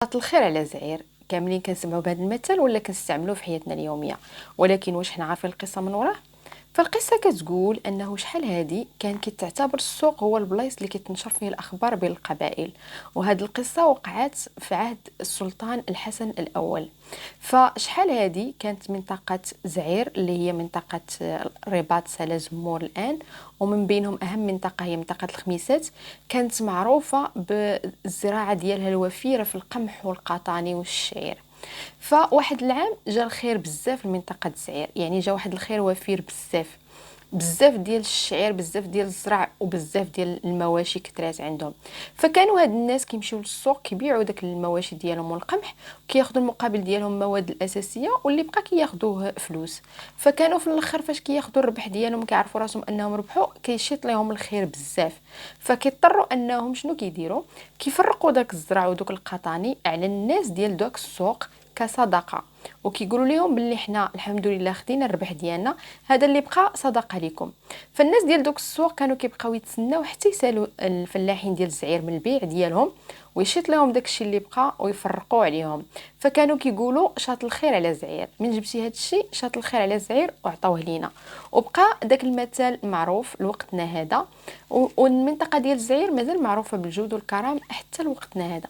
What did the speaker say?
صباح الخير على زعير. كاملين كنسمعوا بهذا المثل ولا كنستعملوه في حياتنا اليوميه، ولكن واش حنا عارفين القصه من وراه؟ فالقصه كتقول انه شحال هادي كان كيتعتبر السوق هو البلايص اللي كتنشر فيه الاخبار بين القبائل، وهذه القصه وقعت في عهد السلطان الحسن الاول. فشحال هادي كانت منطقه زعير اللي هي منطقه رباط سلا الان، ومن بينهم اهم منطقه هي منطقه الخميسات. كانت معروفه بالزراعه ديالها الوفيره في القمح والقطاني والشعير. فواحد العام جا الخير بزاف لمنطقة زعير، يعني جا واحد الخير وفير بزاف بزاف ديال الشعير، بزاف ديال الزرع، وبزاف ديال المواشي كثرات عندهم. فكانوا هاد الناس كيمشيو للسوق كيبيعوا داك المواشي ديالهم والقمح، وكياخذوا المقابل ديالهم المواد الاساسيه، واللي بقى كياخذوه فلوس. فكانوا في الاخر فاش كياخذوا الربح ديالهم كيعرفوا راسهم انهم ربحوا، كيشيط لهم الخير بزاف. فكيضطروا انهم شنو كيديروا؟ كيفرقوا داك الزرع ودوك القطاني على الناس ديال داك السوق كصدقه، وكيقولوا لهم باللي حنا الحمد لله خدينا الربح ديالنا، هذا اللي بقى صدقه لكم. فالناس ديال دوك السوق كانوا كيبقاو يتسناو حتى يسالوا الفلاحين ديال الزعير من البيع ديالهم، ويشيط لهم داكشي اللي بقى ويفرقوا عليهم. فكانوا كيقولوا شاط الخير على زعير، من جبتي هادشي شاط الخير على زعير وعطاوه لينا. وبقى داك المثل معروف لوقتنا هذا، والمنطقه ديال زعير مازال معروفه بالجود والكرم حتى لوقتنا هذا.